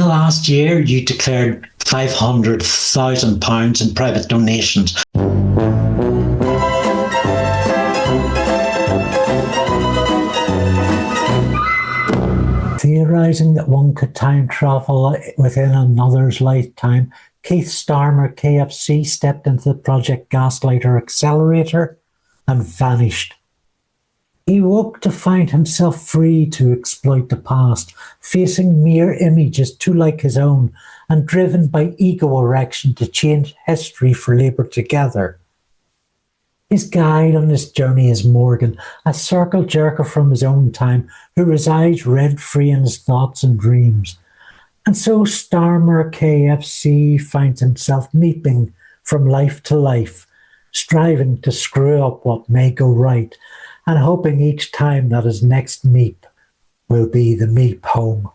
the last year, you declared £500,000 in private donations. Theorising that one could time travel within another's lifetime, Keith Starmer, KFC, stepped into the Project Gaslighter accelerator and vanished. He woke to find himself free to exploit the past, facing mere images too like his own, and driven by ego erection to change history for Labour together. His guide on this journey is Morgan, a circle jerker from his own time who resides rent-free in his thoughts and dreams. And so Starmer KFC finds himself meeping from life to life, striving to screw up what may go right, and hoping each time that his next meep will be the meep home.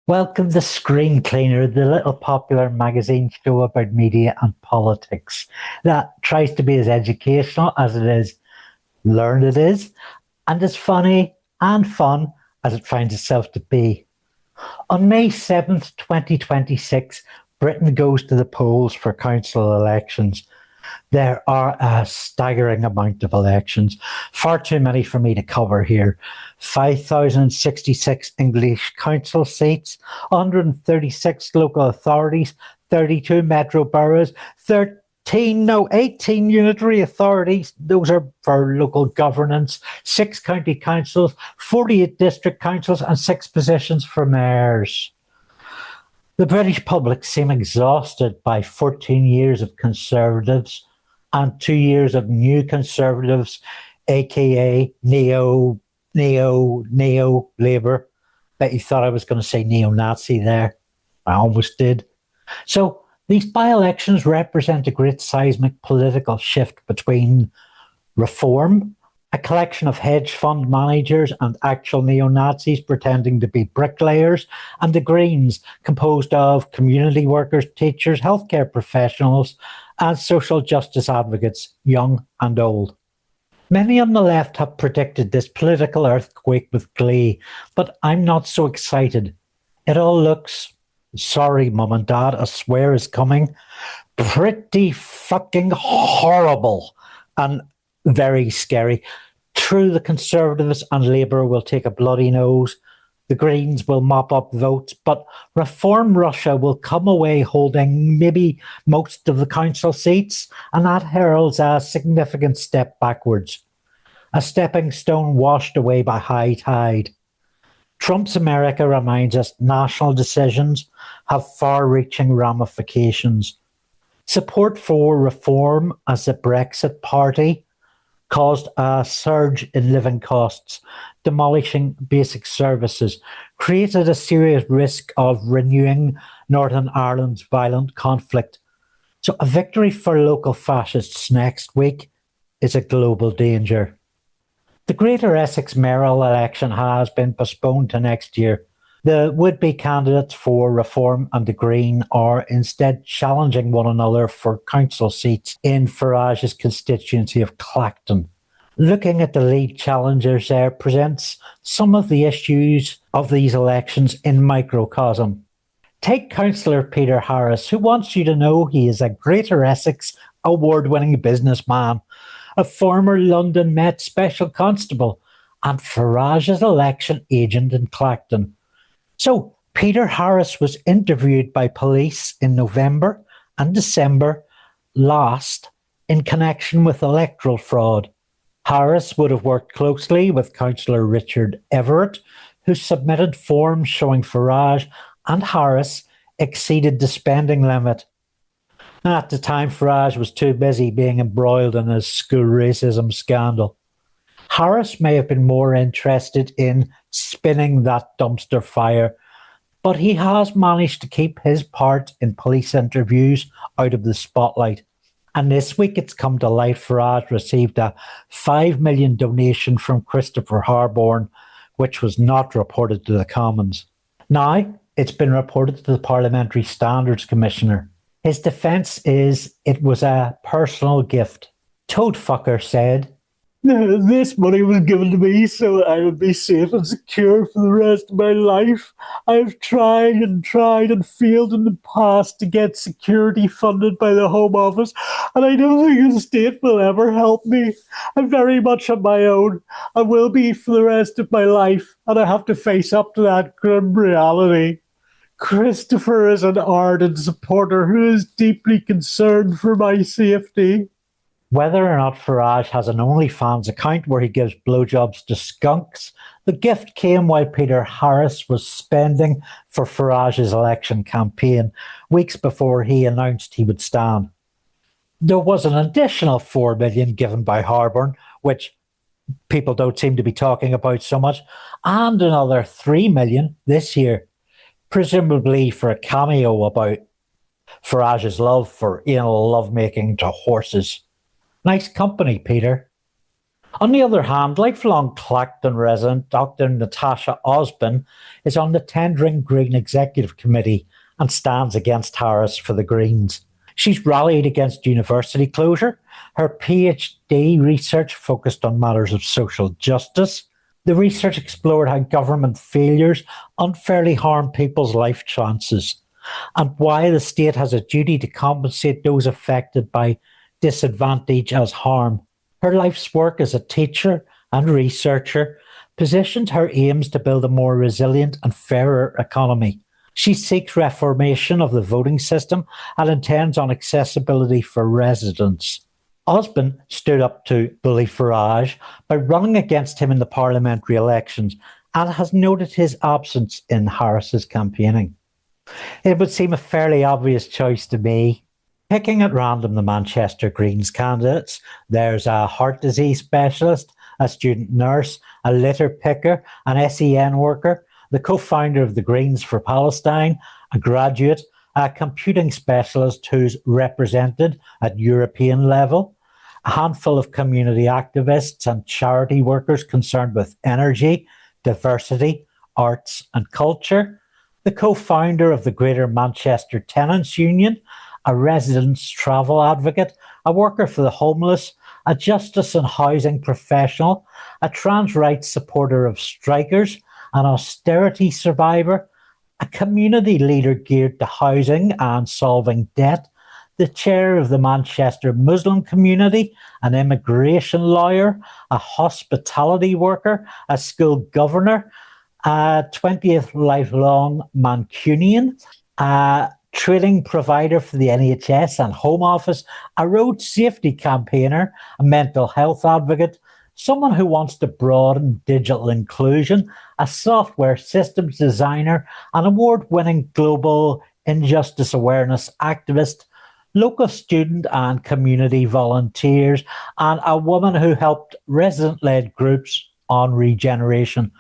Welcome to Screencleaner, the little popular magazine show about media and politics that tries to be as educational as it is learned it is, and as funny and fun as it finds itself to be. On May 7th, 2026, Britain goes to the polls for council elections. There are a staggering amount of elections, far too many for me to cover here. 5,066 English council seats, 136 local authorities, 32 metro boroughs, 18 unitary authorities, those are for local governance, 6 county councils, 48 district councils, and 6 positions for mayors. The British public seem exhausted by 14 years of Conservatives and 2 years of New Conservatives, aka Neo Labour. Bet you thought I was going to say neo-Nazi there. I almost did. So these by-elections represent a great seismic political shift between Reform, a collection of hedge fund managers and actual neo-Nazis pretending to be bricklayers, and the Greens, composed of community workers, teachers, healthcare professionals, and social justice advocates, young and old. Many on the left have predicted this political earthquake with glee, but I'm not so excited. It all looks, sorry mum and dad, a swear is coming, pretty fucking horrible and very scary. True, the Conservatives and Labour will take a bloody nose. The Greens will mop up votes, but Reform Russia will come away holding maybe most of the council seats, and that heralds a significant step backwards. A stepping stone washed away by high tide. Trump's America reminds us national decisions have far-reaching ramifications. Support for Reform as a Brexit party caused a surge in living costs, demolishing basic services, created a serious risk of renewing Northern Ireland's violent conflict. So a victory for local fascists next week is a global danger. The Greater Essex mayoral election has been postponed to next year. The would-be candidates for Reform and the Green are instead challenging one another for council seats in Farage's constituency of Clacton. Looking at the lead challengers there presents some of the issues of these elections in microcosm. Take Councillor Peter Harris, who wants you to know he is a Greater Essex award-winning businessman, a former London Met Special Constable, and Farage's election agent in Clacton. So, Peter Harris was interviewed by police in November and December last in connection with electoral fraud. Harris would have worked closely with Councillor Richard Everett, who submitted forms showing Farage and Harris exceeded the spending limit. At the time, Farage was too busy being embroiled in a school racism scandal. Harris may have been more interested in spinning that dumpster fire, but he has managed to keep his part in police interviews out of the spotlight. And this week it's come to light. Farage received a 5 million donation from Christopher Harborne, which was not reported to the Commons. Now, it's been reported to the Parliamentary Standards Commissioner. His defence is it was a personal gift. Toadfucker said, "This money was given to me so I would be safe and secure for the rest of my life. I've tried and failed in the past to get security funded by the Home Office, and I don't think the state will ever help me. I'm very much on my own. I will be for the rest of my life, and I have to face up to that grim reality. Christopher is an ardent supporter who is deeply concerned for my safety." Whether or not Farage has an OnlyFans account where he gives blowjobs to skunks, the gift came while Peter Harris was spending for Farage's election campaign, weeks before he announced he would stand. There was an additional 4 million given by Harborne, which people don't seem to be talking about so much, and another 3 million this year, presumably for a cameo about Farage's love for anal lovemaking to horses. Nice company, Peter. On the other hand, lifelong Clacton resident Dr. Natasha Osborne is on the tendering Green Executive Committee and stands against Harris for the Greens. She's rallied against university closure. Her PhD research focused on matters of social justice. The research explored how government failures unfairly harm people's life chances and why the state has a duty to compensate those affected by disadvantage as harm. Her life's work as a teacher and researcher positioned her aims to build a more resilient and fairer economy. She seeks reformation of the voting system and intends on accessibility for residents. Osborne stood up to bully Farage by running against him in the parliamentary elections and has noted his absence in Harris's campaigning. It would seem a fairly obvious choice to me. Picking at random the Manchester Greens candidates, there's a heart disease specialist, a student nurse, a litter picker, an SEN worker, the co-founder of the Greens for Palestine, a graduate, a computing specialist who's represented at European level, a handful of community activists and charity workers concerned with energy, diversity, arts and culture, the co-founder of the Greater Manchester Tenants Union, a residents' travel advocate, a worker for the homeless, a justice and housing professional, a trans rights supporter of strikers, an austerity survivor, a community leader geared to housing and solving debt, the chair of the Manchester Muslim community, an immigration lawyer, a hospitality worker, a school governor, a 20th lifelong Mancunian, a training provider for the NHS and Home Office, a road safety campaigner, a mental health advocate, someone who wants to broaden digital inclusion, a software systems designer, an award-winning global injustice awareness activist, local student and community volunteers, and a woman who helped resident-led groups on regeneration.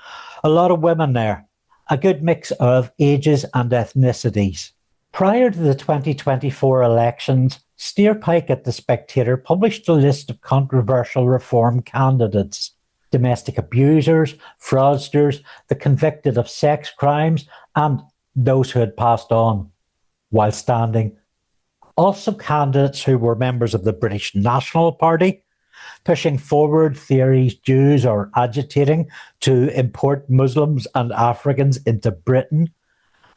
A lot of women there, a good mix of ages and ethnicities. Prior to the 2024 elections, Steerpike at The Spectator published a list of controversial reform candidates. Domestic abusers, fraudsters, the convicted of sex crimes, and those who had passed on while standing. Also candidates who were members of the British National Party, pushing forward theories Jews are agitating to import Muslims and Africans into Britain.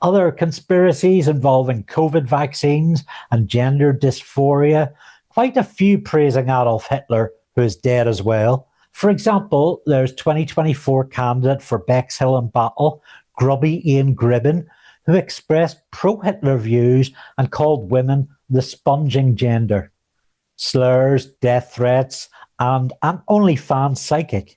Other conspiracies involving COVID vaccines and gender dysphoria, quite a few praising Adolf Hitler, who is dead as well. For example, there's 2024 candidate for Bexhill and Battle, Grubby Ian Gribben, who expressed pro-Hitler views and called women the sponging gender. Slurs, death threats, and an OnlyFans psychic.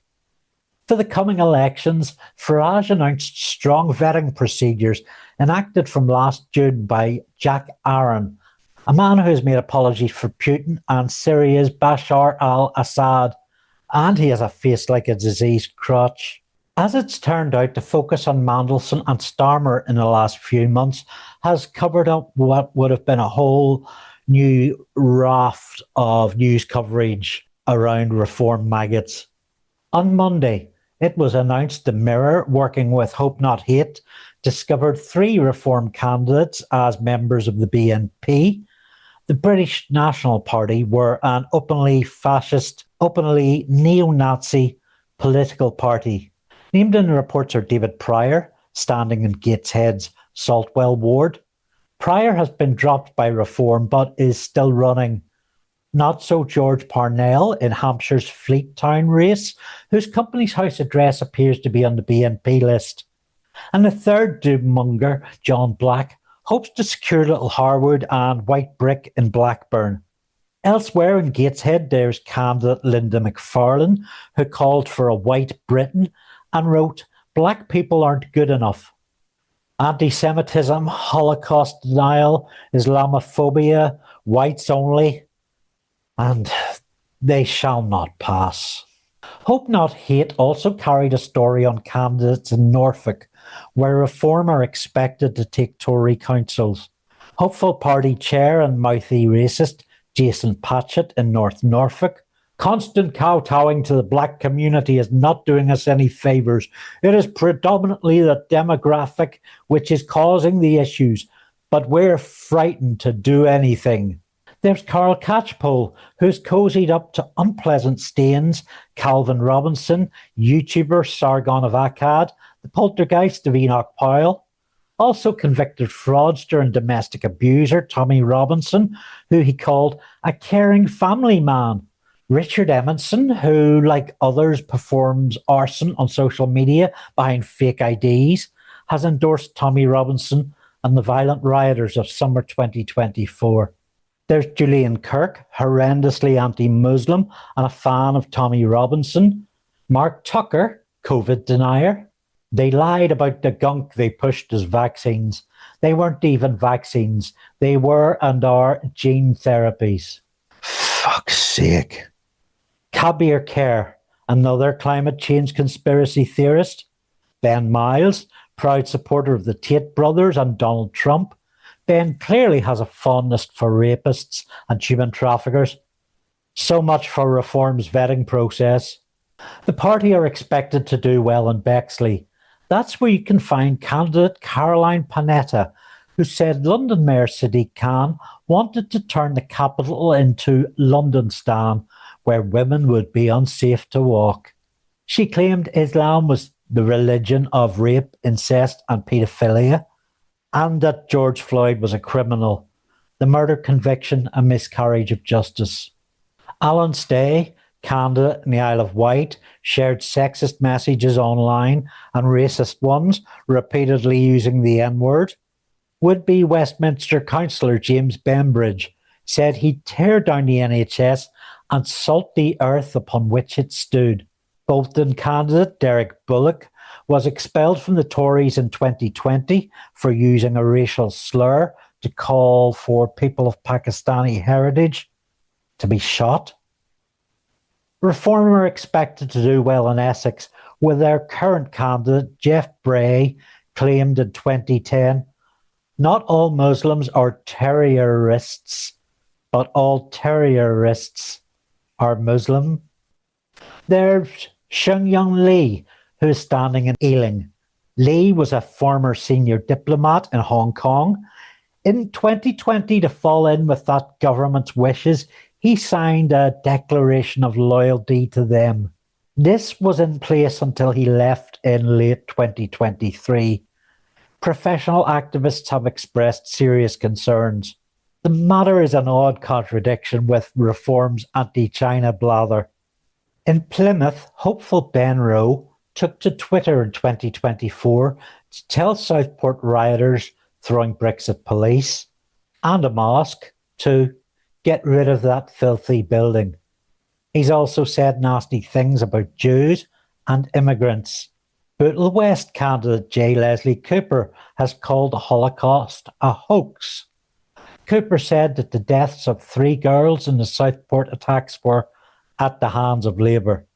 For the coming elections, Farage announced strong vetting procedures enacted from last June by Jack Aaron, a man who has made apologies for Putin and Syria's Bashar al-Assad, and he has a face like a diseased crotch. As it's turned out, the focus on Mandelson and Starmer in the last few months has covered up what would have been a whole new raft of news coverage around reform maggots. On Monday, it was announced the Mirror, working with Hope Not Hate, discovered 3 reform candidates as members of the BNP. The British National Party were an openly fascist, openly neo-Nazi political party. Named in the reports are David Pryor, standing in Gateshead's Saltwell ward. Pryor has been dropped by Reform but is still running. Not so George Parnell in Hampshire's Fleet Town race, whose Company's House address appears to be on the BNP list. And the third doom-monger, John Black, hopes to secure Little Harwood and White Brick in Blackburn. Elsewhere in Gateshead, there's candidate Linda McFarlane, who called for a white Britain and wrote, "Black people aren't good enough." Anti-Semitism, Holocaust denial, Islamophobia, whites only, and they shall not pass. Hope Not Hate also carried a story on candidates in Norfolk, where Reform are expected to take Tory councils. Hopeful party chair and mouthy racist Jason Patchett in North Norfolk. Constant kowtowing to the black community is not doing us any favours. It is predominantly the demographic which is causing the issues, but we're frightened to do anything. There's Carl Catchpole, who's cozied up to unpleasant stains, Calvin Robinson, YouTuber Sargon of Akkad, the poltergeist of Enoch Powell, also convicted fraudster and domestic abuser Tommy Robinson, who he called a caring family man. Richard Edmondson, who, like others, performs arson on social media behind fake IDs, has endorsed Tommy Robinson and the violent rioters of summer 2024. There's Julian Kirk, horrendously anti-Muslim and a fan of Tommy Robinson. Mark Tucker, COVID denier. They lied about the gunk they pushed as vaccines. They weren't even vaccines. They were and are gene therapies. Fuck's sake. Kabir Kerr, another climate change conspiracy theorist. Ben Miles, proud supporter of the Tate brothers and Donald Trump. Ben clearly has a fondness for rapists and human traffickers. So much for Reform's vetting process. The party are expected to do well in Bexley. That's where you can find candidate Caroline Panetta, who said London Mayor Sadiq Khan wanted to turn the capital into Londonistan, where women would be unsafe to walk. She claimed Islam was the religion of rape, incest, and paedophilia, and that George Floyd was a criminal, the murder conviction a miscarriage of justice. Alan Stay, candidate in the Isle of Wight, shared sexist messages online and racist ones, repeatedly using the N-word. Would-be Westminster councillor James Bembridge said he'd tear down the NHS and salt the earth upon which it stood. Bolton candidate Derek Bullock was expelled from the Tories in 2020 for using a racial slur to call for people of Pakistani heritage to be shot. Reform are expected to do well in Essex, with their current candidate, Jeff Bray, claimed in 2010, "Not all Muslims are terrorists, but all terrorists are Muslim." There's Sheng-Young Lee, who is standing in Ealing. Lee was a former senior diplomat in Hong Kong. In 2020, to fall in with that government's wishes, he signed a declaration of loyalty to them. This was in place until he left in late 2023. Professional activists have expressed serious concerns. The matter is an odd contradiction with Reform's anti-China blather. In Plymouth, hopeful Ben Rowe took to Twitter in 2024 to tell Southport rioters throwing bricks at police and a mosque to get rid of that filthy building. He's also said nasty things about Jews and immigrants. Bootle West candidate J. Leslie Cooper has called the Holocaust a hoax. Cooper said that the deaths of 3 girls in the Southport attacks were at the hands of Labour.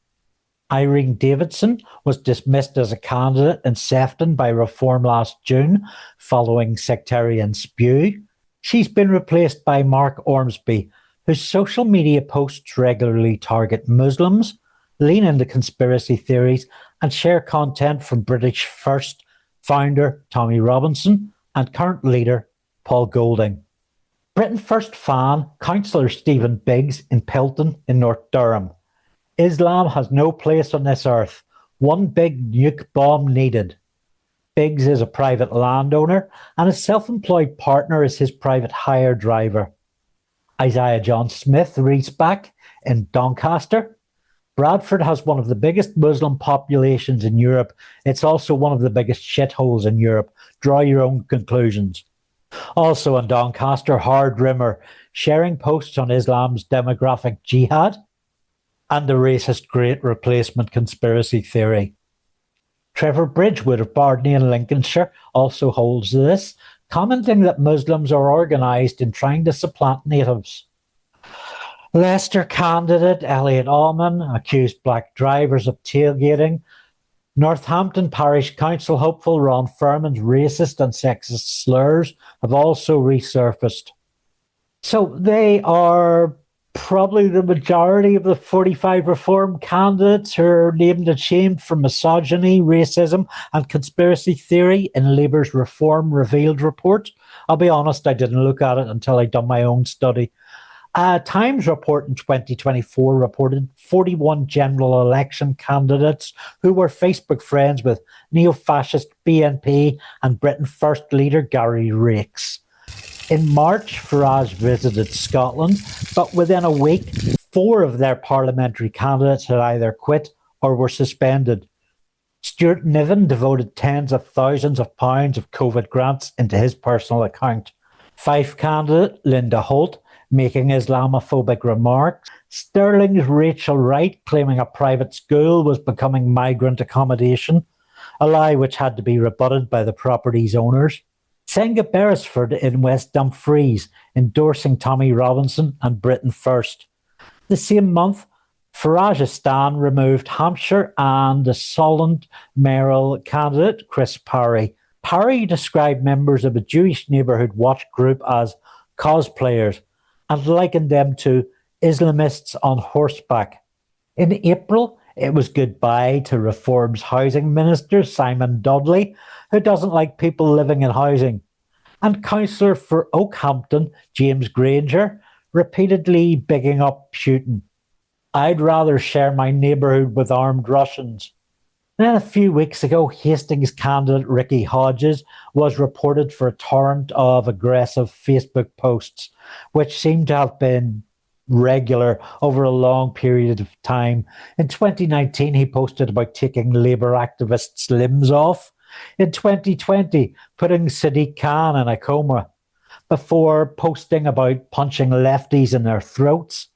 Irene Davidson was dismissed as a candidate in Sefton by Reform last June following sectarian spew. She's been replaced by Mark Ormsby, whose social media posts regularly target Muslims, lean into conspiracy theories, and share content from British First founder Tommy Robinson and current leader Paul Golding. Britain First fan Councillor Stephen Biggs in Pilton in North Durham. Islam has no place on this earth. One big nuke bomb needed. Biggs is a private landowner and a self-employed partner is his private hire driver. Isaiah John Smith reads back in Doncaster. Bradford has one of the biggest Muslim populations in Europe. It's also one of the biggest shitholes in Europe. Draw your own conclusions. Also in Doncaster, Hard Rimmer, sharing posts on Islam's demographic jihad and the racist Great Replacement conspiracy theory. Trevor Bridgewood of Bardney in Lincolnshire also holds this, commenting that Muslims are organised in trying to supplant natives. Leicester candidate Elliot Allman accused black drivers of tailgating. Northampton Parish Council hopeful Ron Furman's racist and sexist slurs have also resurfaced. So they are probably the majority of the 45 Reform candidates who are named and shamed for misogyny, racism, and conspiracy theory in Labour's Reform Revealed report. I'll be honest, I didn't look at it until I'd done my own study. Times report in 2024 reported 41 general election candidates who were Facebook friends with neo-fascist BNP and Britain First leader Gary Rakes. In March, Farage visited Scotland, but within a week, 4 of their parliamentary candidates had either quit or were suspended. Stuart Niven devoted tens of thousands of pounds of COVID grants into his personal account. Fife candidate Linda Holt making Islamophobic remarks. Stirling's Rachel Wright claiming a private school was becoming migrant accommodation, a lie which had to be rebutted by the property's owners. Senga Beresford in West Dumfries endorsing Tommy Robinson and Britain First. The same month, Faragistan removed Hampshire and the Solent mayoral candidate Chris Parry. Parry described members of a Jewish neighbourhood watch group as cosplayers and likened them to Islamists on horseback. In April, it was goodbye to Reform's housing minister, Simon Dudley, who doesn't like people living in housing, and councillor for Oakhampton, James Granger, repeatedly bigging up Putin. I'd rather share my neighbourhood with armed Russians. Then a few weeks ago, Hastings candidate Ricky Hodges was reported for a torrent of aggressive Facebook posts, which seemed to have been regular over a long period of time. In 2019, he posted about taking Labour activists' limbs off. In 2020, putting Sadiq Khan in a coma. Before posting about punching lefties in their throats,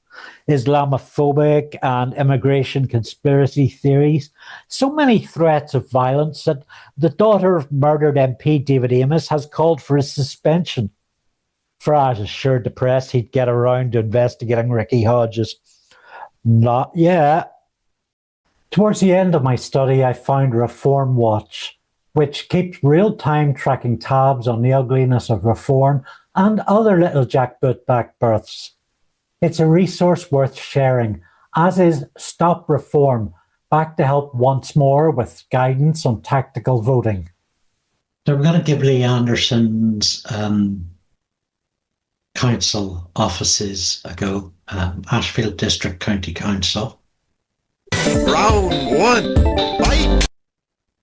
Islamophobic and immigration conspiracy theories. So many threats of violence that the daughter of murdered MP David Amos has called for his suspension. Farage assured the press he'd get around to investigating Ricky Hodges. Not yet. Towards the end of my study, I found Reform Watch, which keeps real-time tracking tabs on the ugliness of reform and other little jackboot back births. It's a resource worth sharing, as is Stop Reform, back to help once more with guidance on tactical voting. So we're going to give Lee Anderson's council offices a go. Ashfield District County Council. Round 1, fight!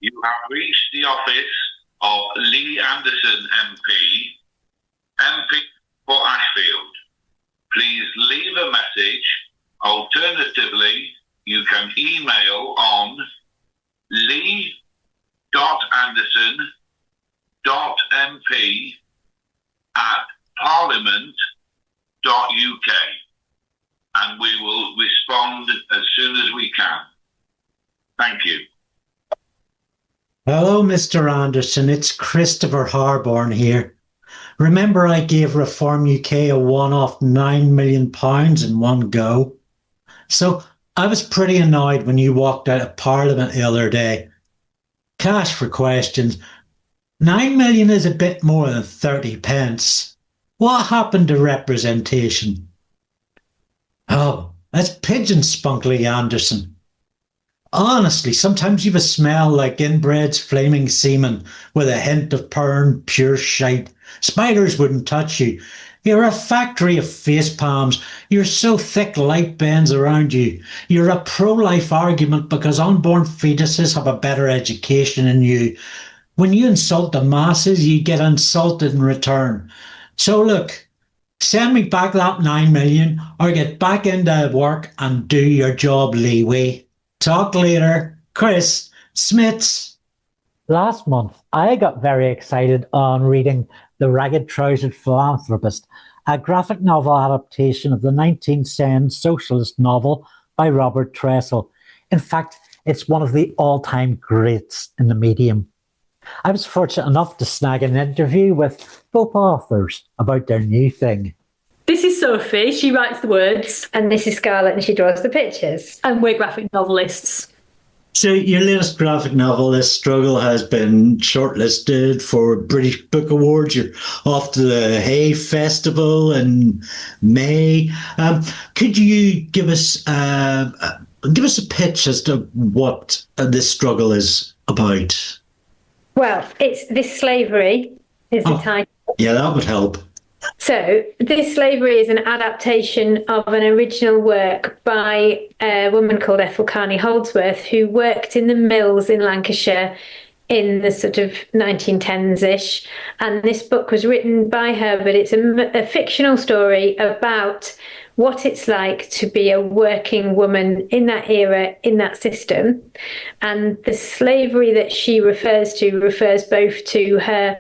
You have reached the office of Lee Anderson MP for Ashfield. Please leave a message. Alternatively, you can email on lee.anderson.mp@parliament.uk and we will respond as soon as we can. Thank you. Hello, Mr. Anderson. It's Christopher Harborne here. Remember I gave Reform UK a one-off £9 million in one go? So I was pretty annoyed when you walked out of Parliament the other day. Cash for questions. 9 million is a bit more than 30 pence. What happened to representation? Oh, that's pigeon spunkly, Anderson. Honestly, sometimes you've a smell like inbred's flaming semen with a hint of purn, pure shite. Spiders wouldn't touch you. You're a factory of face palms. You're so thick light bends around you. You're a pro-life argument because unborn fetuses have a better education than you. When you insult the masses, you get insulted in return. So look, send me back that 9 million or get back into work and do your job, Leeway. Talk later. Chris Smits. Last month, I got very excited on reading The Ragged-Trousered Philanthropist, a graphic novel adaptation of the 1910 socialist novel by Robert Tressel. In fact, it's one of the all-time greats in the medium. I was fortunate enough to snag an interview with both authors about their new thing. This is Sophie, she writes the words. And this is Scarlett, and she draws the pictures. And we're graphic novelists. So your latest graphic novel, This Struggle, has been shortlisted for British Book Awards. You're off to the Hay Festival in May. Could you give us a pitch as to what This Struggle is about? Well, it's This Slavery is the title. Yeah, that would help. So, This Slavery is an adaptation of an original work by a woman called Ethel Carney Holdsworth, who worked in the mills in Lancashire in the sort of 1910s-ish. And this book was written by her, but it's a fictional story about what it's like to be a working woman in that era, in that system. And the slavery that she refers to refers both to her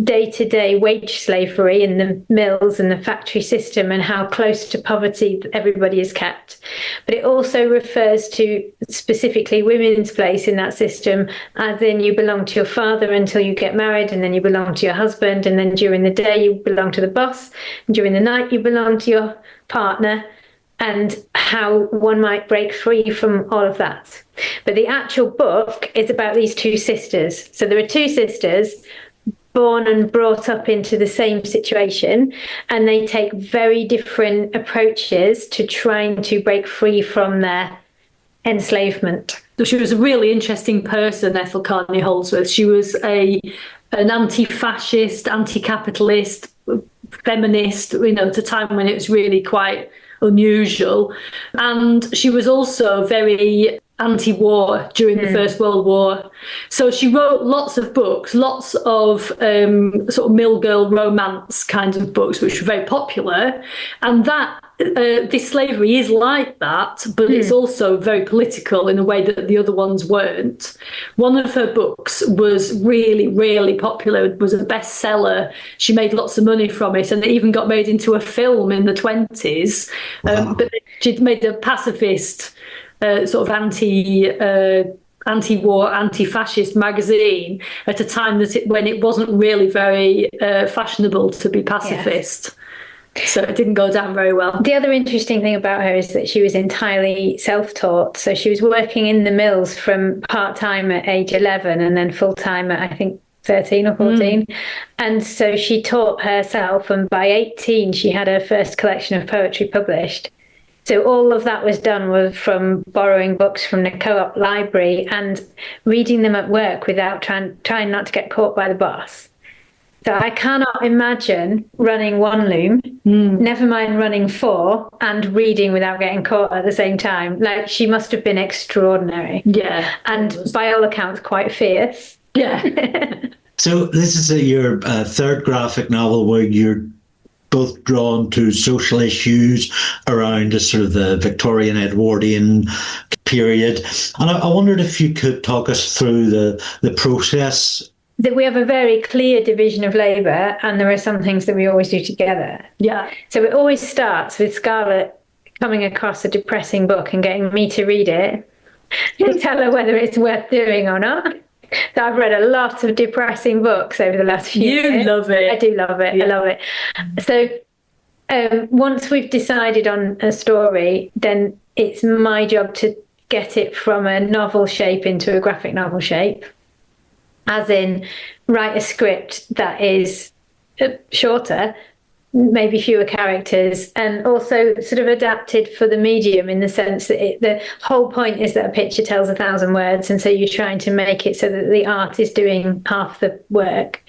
day-to-day wage slavery in the mills and the factory system and how close to poverty everybody is kept. But it also refers to specifically women's place in that system, as in you belong to your father until you get married, and then you belong to your husband, and then during the day you belong to the boss, and during the night you belong to your partner, and how one might break free from all of that. But the actual book is about these two sisters. So there are two sisters born and brought up into the same situation, and they take very different approaches to trying to break free from their enslavement. She was a really interesting person, Ethel Carney Holdsworth. She was an anti-fascist, anti-capitalist, feminist, at a time when it was really quite unusual. And she was also very anti-war during the First World War. So she wrote lots of books, lots of sort of mill girl romance kinds of books, which were very popular. And that This Slavery is like that, but it's also very political in a way that the other ones weren't. One of her books was really, really popular. It was a bestseller. She made lots of money from it, and it even got made into a film in the 20s. Wow. But she'd made a pacifist sort of anti-war, anti-fascist magazine at a time when it wasn't really very fashionable to be pacifist. Yes. So it didn't go down very well. The other interesting thing about her is that she was entirely self-taught. So she was working in the mills from part-time at age 11 and then full-time at, I think, 13 or 14. And so she taught herself, and by 18 she had her first collection of poetry published. So all of that was done from borrowing books from the co-op library and reading them at work without trying not to get caught by the boss. So I cannot imagine running one loom, never mind running 4, and reading without getting caught at the same time. Like, she must have been extraordinary. Yeah. And by all accounts, quite fierce. Yeah. So this is your third graphic novel where you're both drawn to social issues around the sort of the Victorian Edwardian period. And I wondered if you could talk us through the process. That we have a very clear division of labour, and there are some things that we always do together. Yeah. So it always starts with Scarlett coming across a depressing book and getting me to read it to tell her whether it's worth doing or not. So I've read a lot of depressing books over the last few years. You love it. I do love it. Yeah. I love it. So once we've decided on a story, then it's my job to get it from a novel shape into a graphic novel shape, as in write a script that is shorter, maybe fewer characters, and also sort of adapted for the medium, in the sense that the whole point is that a picture tells 1,000 words, and so you're trying to make it so that the art is doing half the work.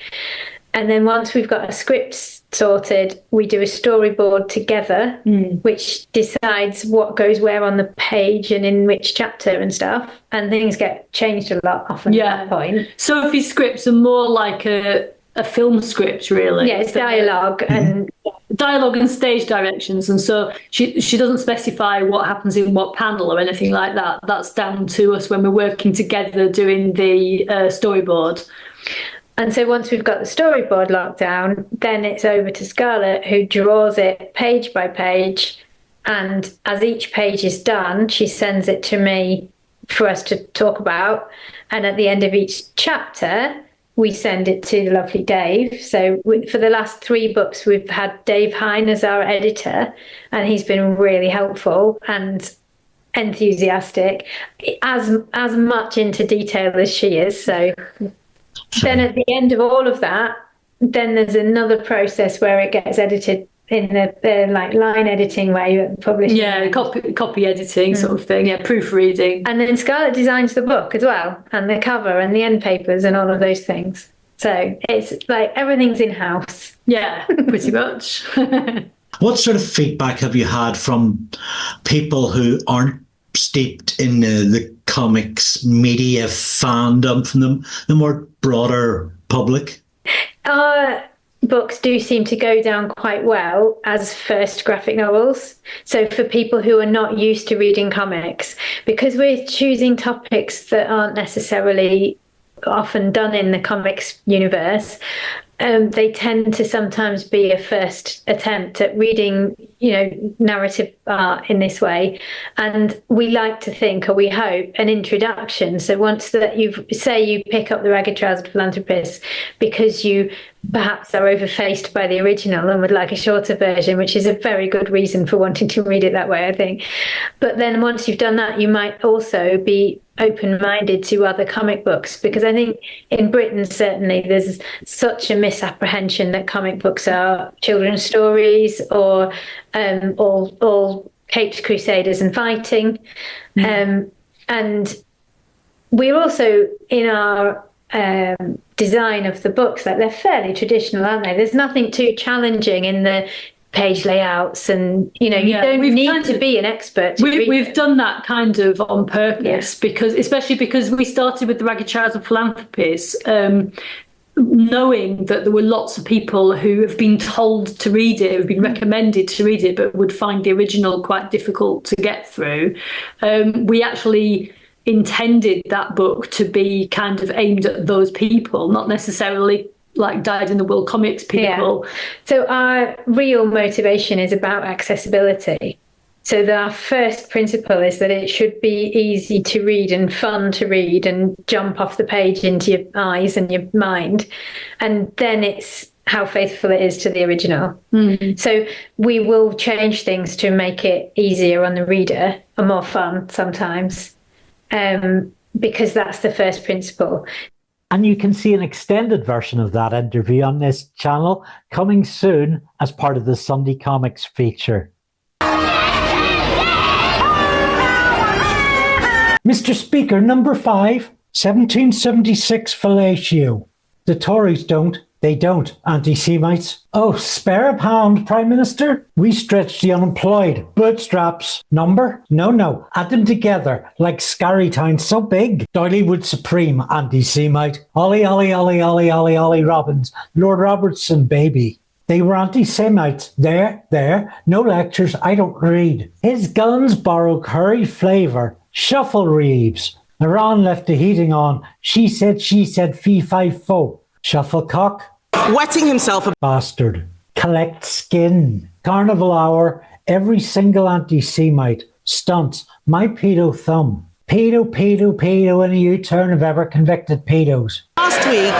And then once we've got a script sorted, we do a storyboard together, which decides what goes where on the page and in which chapter and stuff. And things get changed a lot often at that point. So if his scripts are more like a film script, really. Yeah, it's dialogue and stage directions, and so she doesn't specify what happens in what panel or anything like that. That's down to us when we're working together doing the storyboard. And so once we've got the storyboard locked down, then it's over to Scarlett, who draws it page by page. And as each page is done, she sends it to me for us to talk about. And at the end of each chapter, we send it to the lovely Dave. So for the last 3 books, we've had Dave Hine as our editor, and he's been really helpful and enthusiastic, as much into detail as she is. So then at the end of all of that, then there's another process where it gets edited in the like line editing way, publishing. Yeah, copy editing sort of thing. Yeah, proofreading. And then Scarlett designs the book as well, and the cover and the end papers and all of those things. So it's like everything's in-house. Yeah, pretty much. What sort of feedback have you had from people who aren't steeped in the comics media fandom, from the more broader public? Our books do seem to go down quite well as first graphic novels. So for people who are not used to reading comics, because we're choosing topics that aren't necessarily often done in the comics universe, they tend to sometimes be a first attempt at reading, narrative art in this way. And we like to think, or we hope, an introduction. So once that you pick up The Ragged Trousered Philanthropist because you perhaps are overfaced by the original and would like a shorter version, which is a very good reason for wanting to read it that way, I think. But then once you've done that, you might also be open-minded to other comic books, because I think in Britain certainly there's such a misapprehension that comic books are children's stories or all caped crusaders and fighting. And we're also, in our design of the books, like they're fairly traditional, aren't they? There's nothing too challenging in the page layouts, and you don't need to be an expert. We've done that kind of on purpose, because we started with The Ragged Trousered Philanthropist, knowing that there were lots of people who have been told to read it, who've been recommended to read it, but would find the original quite difficult to get through. We actually intended that book to be kind of aimed at those people, not necessarily like dyed-in-the-wool comics people. Yeah. So our real motivation is about accessibility. So our first principle is that it should be easy to read and fun to read and jump off the page into your eyes and your mind. And then it's how faithful it is to the original. So we will change things to make it easier on the reader and more fun sometimes, because that's the first principle. And you can see an extended version of that interview on this channel coming soon as part of the Sunday Comics feature. Mr. Speaker, number 5, 1776 fellatio. The Tories don't. They don't, anti-Semites. Oh, spare a pound, Prime Minister. We stretch the unemployed. Bootstraps. Number? No. Add them together like Scarrytown so big. Dollywood Supreme, anti-Semite. Ollie Robbins. Lord Robertson, baby. They were anti-Semites. There. No lectures, I don't read. His guns borrow curry flavour. Shuffle Reeves. Iran left the heating on. She said, fee fi fo. Shufflecock. Wetting himself a bastard. Collect skin. Carnival hour. Every single anti-Semite. Stunts. My pedo thumb. Pedo in a U-turn of ever convicted pedos. Last week,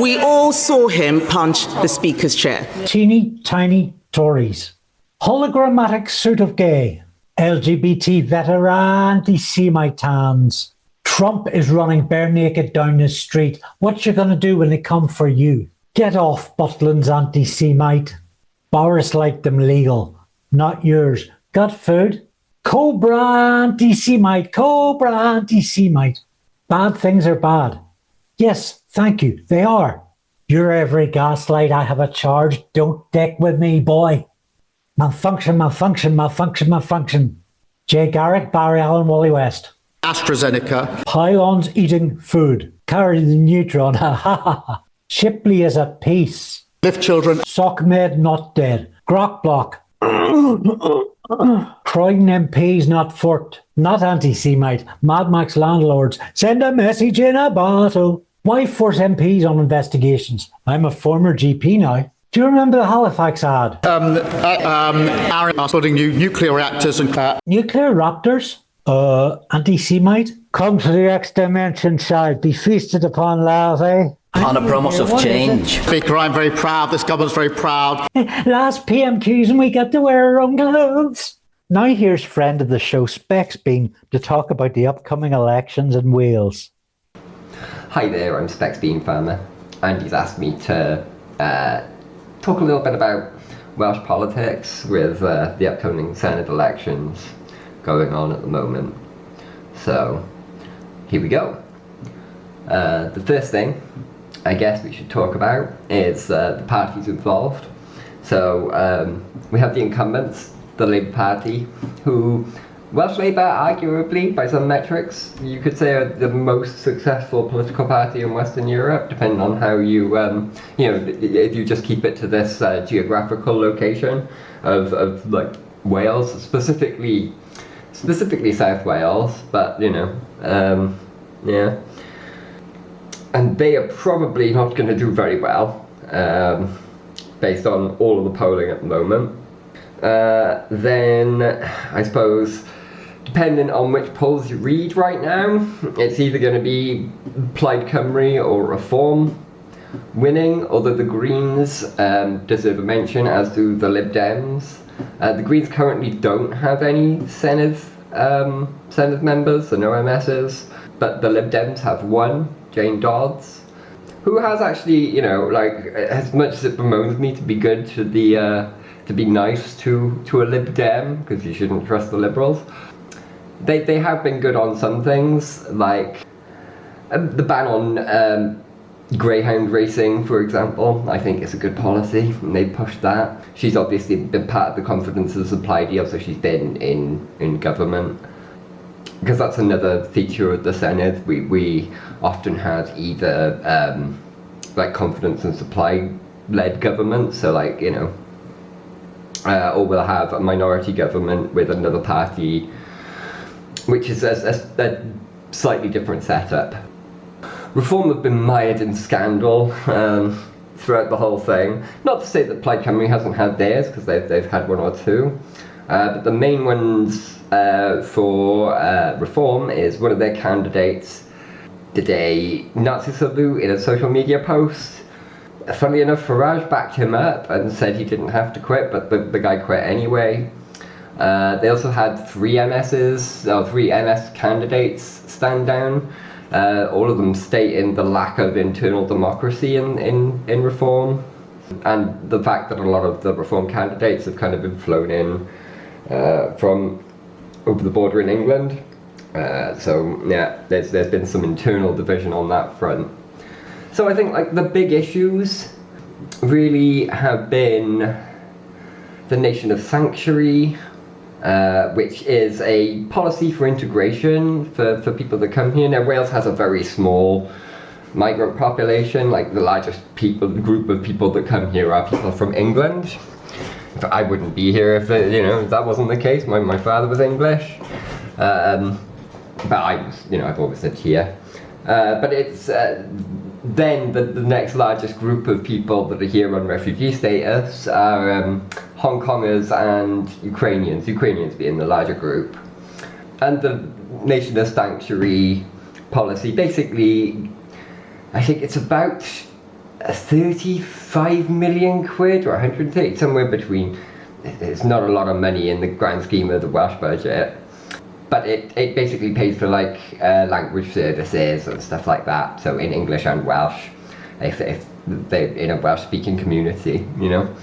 we all saw him punch the Speaker's chair. Teeny tiny Tories. Hologrammatic suit of gay. LGBT veteran anti-Semitans. Trump is running bare naked down the street. What you gonna do when they come for you? Get off, Butlin's anti-Semite. Boris liked them legal, not yours. Got food? Cobra anti-Semite, Cobra anti-Semite. Bad things are bad. Yes, thank you, they are. You're every gaslight I have a charge. Don't dick with me, boy. Malfunction, malfunction, malfunction, malfunction. Jay Garrick, Barry Allen, Wally West. AstraZeneca. Pylons eating food. Carry the neutron. Ha ha ha ha. Shipley is at peace. Lift children. Sockmed not dead. Grok block. Croydon MPs not forked. Not anti-Semite. Mad Max landlords. Send a message in a bottle. Why force MPs on investigations? I'm a former GP now. Do you remember the Halifax ad? Aaron are building new nuclear reactors and Nuclear raptors? Anti-Semite? Come to the X dimension, child. Be feasted upon love, eh? On a promise of change. Speaker, I'm very proud. This government's very proud. Last PMQs and we got to wear our own clothes. Now here's friend of the show, Spexbean, to talk about the upcoming elections in Wales. Hi there, I'm Spexbean farmer, and he's asked me to talk a little bit about Welsh politics with the upcoming Senate elections going on at the moment. So, here we go. The first thing I guess we should talk about is the parties involved. So, we have the incumbents, the Labour Party, who Welsh Labour, arguably, by some metrics, you could say are the most successful political party in Western Europe, depending on how you, if you just keep it to this geographical location of like Wales, specifically South Wales, but yeah. And they are probably not going to do very well, based on all of the polling at the moment. Then, I suppose, depending on which polls you read right now, it's either going to be Plaid Cymru or Reform winning, although the Greens deserve a mention, as do the Lib Dems. The Greens currently don't have any Senedd members, so no MSs, but the Lib Dems have one, Jane Dodds, who has actually, as much as it bemoans me to be good to the to be nice to a Lib Dem, because you shouldn't trust the Liberals. They have been good on some things, like the ban on greyhound racing, for example. I think it's a good policy, and they pushed that. She's obviously been part of the confidence and supply deal, so she's been in government. Because that's another feature of the Senedd. We often had either like confidence and supply led government, so or we'll have a minority government with another party, which is a slightly different setup. Reform have been mired in scandal throughout the whole thing. Not to say that Plaid Cymru hasn't had theirs, because they've had one or two. But the main ones for Reform is one of their candidates did a Nazi salute in a social media post. Funnily enough, Farage backed him up and said he didn't have to quit, but the guy quit anyway. They also had three MS candidates stand down, all of them stating the lack of internal democracy in Reform, and the fact that a lot of the Reform candidates have kind of been flown in from over the border in England. So yeah, there's been some internal division on that front. So I think the big issues really have been the nation of sanctuary, which is a policy for integration for people that come here. Now, Wales has a very small migrant population. The largest group of people that come here are people from England. I wouldn't be here if that wasn't the case. My father was English, but I was, I've always lived here. But it's then the next largest group of people that are here on refugee status are Hong Kongers and Ukrainians being the larger group. And the nation of sanctuary policy, basically, I think it's about 35 million quid or 130, somewhere between it's not a lot of money in the grand scheme of the Welsh budget. But it basically pays for like language services and stuff like that. So in English and Welsh, if they're in a Welsh-speaking community, you know.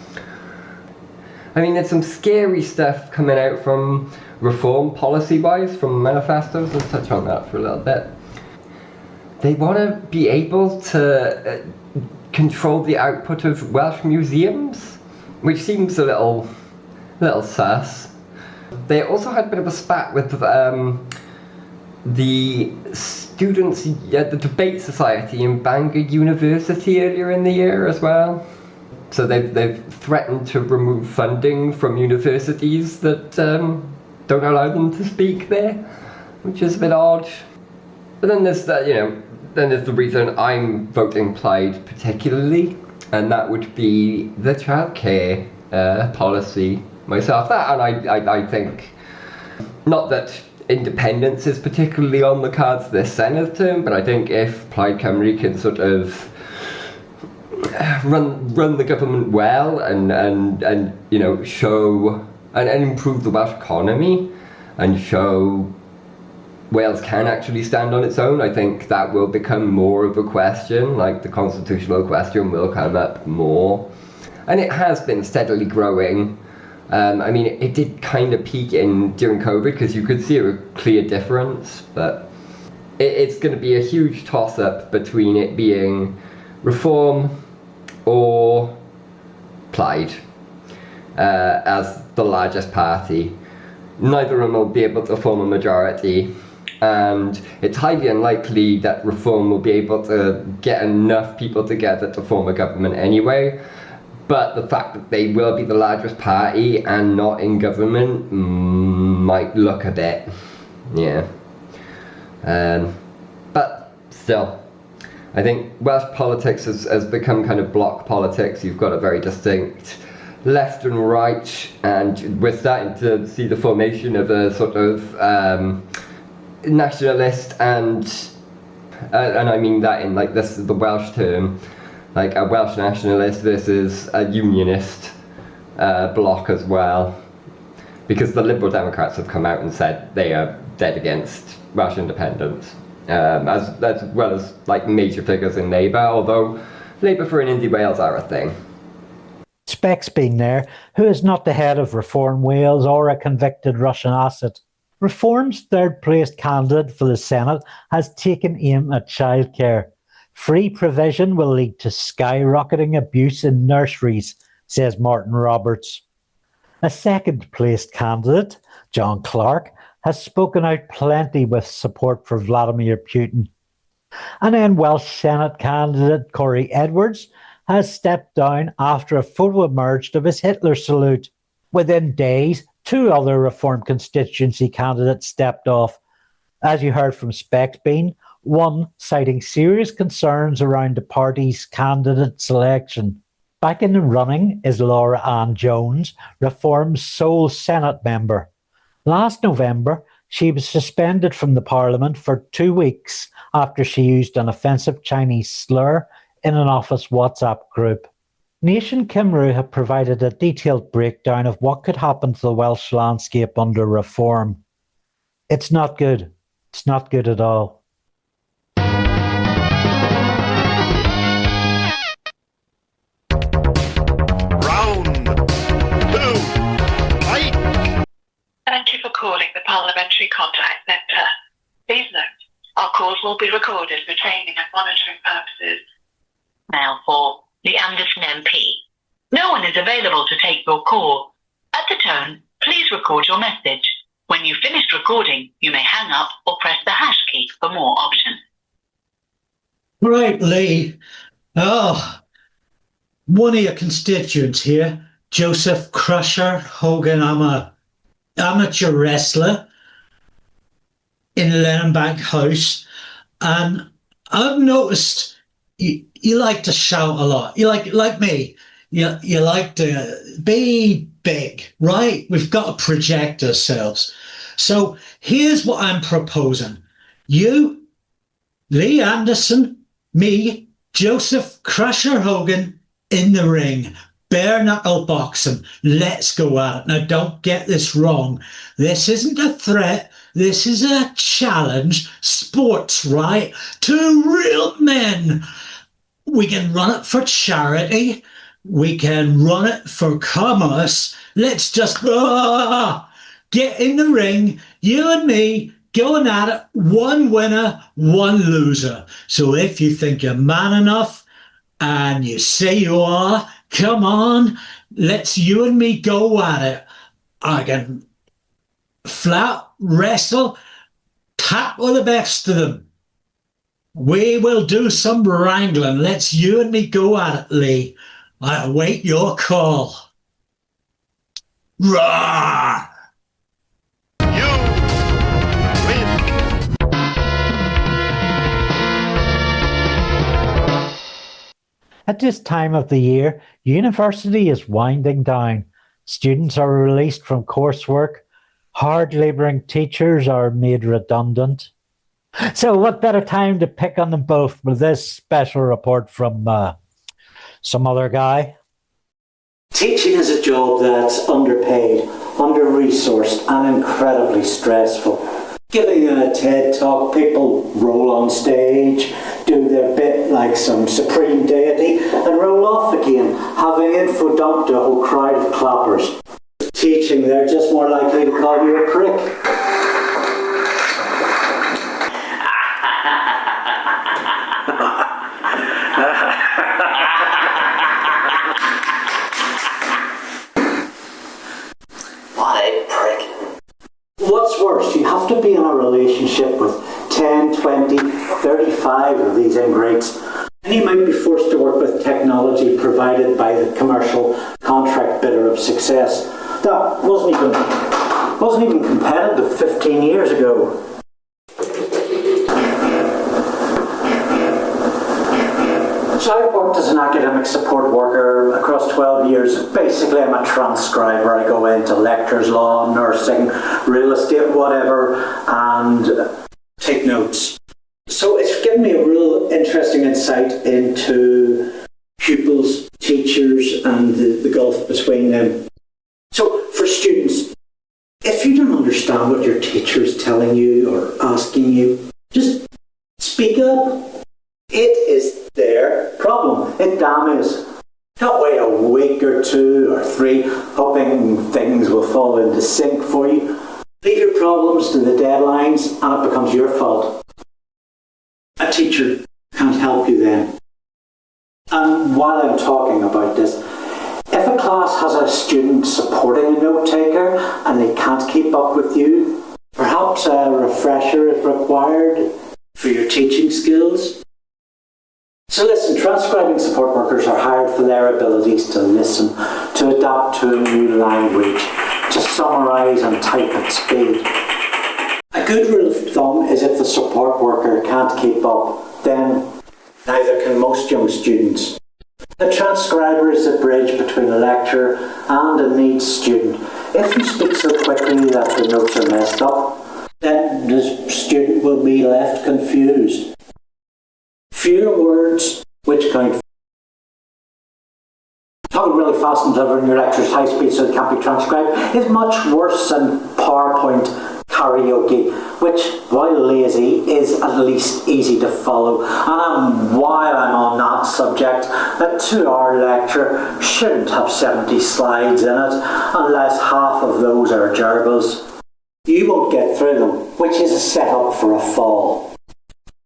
I mean, there's some scary stuff coming out from Reform policy-wise from manifestos. Let's touch on that for a little bit. They want to be able to control the output of Welsh museums, which seems a little sus. They also had a bit of a spat with the students, the debate society in Bangor University earlier in the year as well. So they've threatened to remove funding from universities that don't allow them to speak there, which is a bit odd. But then there's the reason I'm voting Plaid particularly, and that would be the childcare policy myself. That, and I think, not that independence is particularly on the cards this Senedd term, but I think if Plaid Cymru can sort of run the government well and you know, show and improve the Welsh economy and show Wales can actually stand on its own, I think that will become more of a question. Like, the constitutional question will come up more, and it has been steadily growing. I mean, it did kind of peak during COVID because you could see a clear difference, but it's going to be a huge toss-up between it being Reform or Plaid as the largest party. Neither of them will be able to form a majority, and it's highly unlikely that Reform will be able to get enough people together to form a government anyway. But the fact that they will be the largest party and not in government might look a bit, yeah. But still, I think Welsh politics has become kind of bloc politics. You've got a very distinct left and right, and we're starting to see the formation of a sort of nationalist and I mean that in like this is the Welsh term, like a Welsh nationalist versus a unionist bloc as well, because the Liberal Democrats have come out and said they are dead against Welsh independence, as well as like major figures in Labour, although Labour for an Indie Wales are a thing. Spexbean there, who is not the head of Reform Wales or a convicted Russian asset. Reform's third-placed candidate for the Senedd has taken aim at childcare. Free provision will lead to skyrocketing abuse in nurseries, says Martin Roberts. A second-placed candidate, John Clark, has spoken out plenty with support for Vladimir Putin. And then Welsh Senate candidate Corey Edwards has stepped down after a photo emerged of his Hitler salute. Within days, two other Reform constituency candidates stepped off. As you heard from Spexbean, one citing serious concerns around the party's candidate selection. Back in the running is Laura Ann Jones, Reform's sole Senate member. Last November, she was suspended from the Parliament for 2 weeks after she used an offensive Chinese slur in an office WhatsApp group. Nation Cymru have provided a detailed breakdown of what could happen to the Welsh landscape under Reform. It's not good. It's not good at all. Round 2. Fight! Thank you for calling the Parliamentary Contact Centre. Please note, our calls will be recorded for training and monitoring purposes. Now for the Anderson MP. No one is available to take your call. At the tone, please record your message. When you've finished recording, you may hang up or press the hash key for more options. Right, Lee. Oh, one of your constituents here, Joseph Crusher Hogan. I'm a amateur wrestler in Lenenbank House, and I've noticed you like to shout a lot. You like me. You like to be big, right? We've got to project ourselves. So here's what I'm proposing. You, Lee Anderson, me, Joseph Crusher Hogan in the ring. bare knuckle boxing. Let's go at it. Now, don't get this wrong. This isn't a threat. This is a challenge. Sports, right? Two real men. We can run it for charity. We can run it for commerce. Let's just get in the ring. You and me going at it. One winner, one loser. So if you think you're man enough, and you say you are, come on, let's you and me go at it. I can flat wrestle, tackle the best of them. We will do some wrangling. Let's you and me go at it, Lee. I await your call. Roar! At this time of the year, university is winding down. Students are released from coursework. Hard-labouring teachers are made redundant. So what better time to pick on them both with this special report from some other guy? Teaching is a job that's underpaid, under-resourced and incredibly stressful. Giving a TED talk, people roll on stage, do their bit like some supreme deity, and roll off again, having infodumped a whole crowd of clappers. Teaching, they're just more likely to call you a prick. What a prick. What's worse, you have to be in a relationship with 10, 20, 35 of these ingrates, and you might be forced to work with technology provided by the commercial contract bidder of success. That wasn't even competitive 15 years ago. So I've worked as an academic support worker across 12 years. Basically, I'm a transcriber. I go into lectures, law, nursing, real estate, whatever, and take notes. So it's given me a real interesting insight into pupils, teachers, and the gulf between them. So for students, if you don't understand what your teacher is telling you or asking you, just speak up. It is their problem. It damn is. Don't wait a week or 2 or 3 hoping things will fall into sync for you. Leave your problems to the deadlines and it becomes your fault. A teacher can't help you then. And while I'm talking about this, if a class has a student supporting a note taker and they can't keep up with you, perhaps a refresher is required for your teaching skills. So listen, transcribing support workers are hired for their abilities to listen, to adapt to a new language, to summarise and type at speed. A good rule of thumb is if the support worker can't keep up, then neither can most young students. The transcriber is the bridge between a lecturer and a needs student. If you speak so quickly that the notes are messed up, then the student will be left confused. Fewer words, which count. Talking really fast and delivering your lectures high speed so it can't be transcribed is much worse than PowerPoint karaoke, which, while lazy, is at least easy to follow. And while I'm on that subject, a 2-hour lecture shouldn't have 70 slides in it, unless half of those are gerbils. You won't get through them, which is a setup for a fall.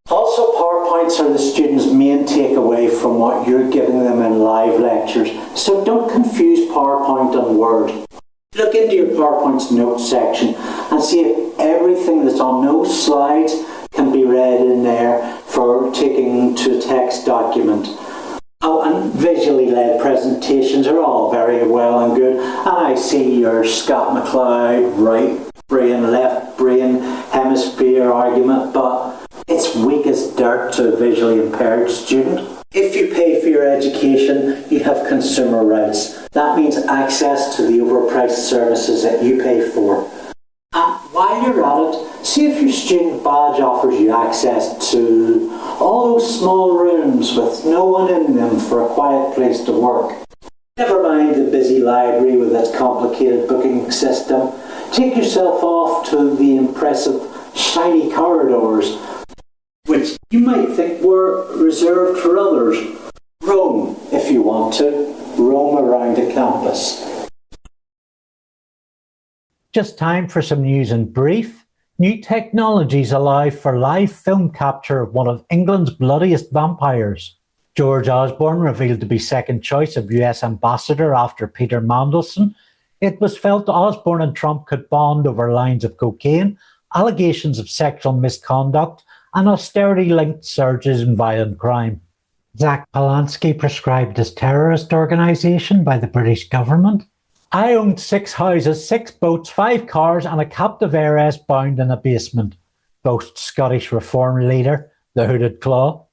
Also, PowerPoints are the students' main takeaway from what you're giving them in live lectures, so don't confuse PowerPoint and Word. Look into your PowerPoint's notes section and see if everything that's on those slides can be read in there for taking to a text document. Oh, and visually led presentations are all very well and good, and I see your Scott McLeod right brain, left brain hemisphere argument, but it's weak as dirt to a visually impaired student. If you pay for your education, you have consumer rights. That means access to the overpriced services that you pay for. And while you're at it, see if your student badge offers you access to all those small rooms with no one in them for a quiet place to work. Never mind the busy library with its complicated booking system. Take yourself off to the impressive shiny corridors, which you might think were reserved for others. Roam, if you want to. Roam around the campus. Just time for some news in brief. New technologies allow for live film capture of one of England's bloodiest vampires. George Osborne revealed to be second choice of US ambassador after Peter Mandelson. It was felt Osborne and Trump could bond over lines of cocaine, allegations of sexual misconduct, and austerity-linked surges in violent crime. Zach Polanski prescribed as terrorist organisation by the British government. I owned 6 houses, 6 boats, 5 cars, and a captive heiress bound in a basement, boasts Scottish Reform leader, the Hooded Claw.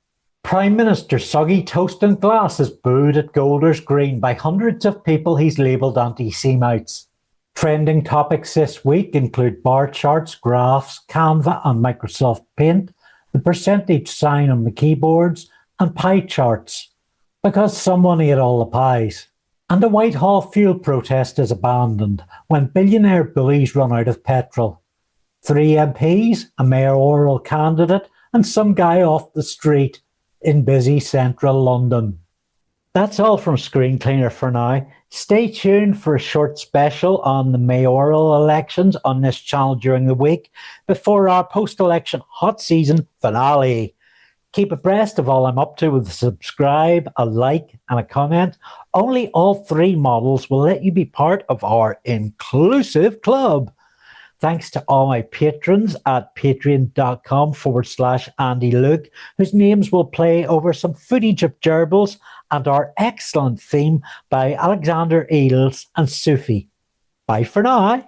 Prime Minister Soggy Toast and Glass is booed at Golders Green by hundreds of people he's labelled anti-Semites. Trending topics this week include bar charts, graphs, Canva and Microsoft Paint, the percentage sign on the keyboards, and pie charts, because someone ate all the pies. And the Whitehall fuel protest is abandoned when billionaire bullies run out of petrol. 3 MPs, a mayoral candidate, and some guy off the street in busy central London. That's all from Screencleaner for now. Stay tuned for a short special on the mayoral elections on this channel during the week before our post-election hot season finale. Keep abreast of all I'm up to with a subscribe, a like, and a comment. Only all 3 models will let you be part of our inclusive club. Thanks to all my patrons at patreon.com/Andy Luke, whose names will play over some footage of gerbils and our excellent theme by Alexander Eels and Sufi. Bye for now.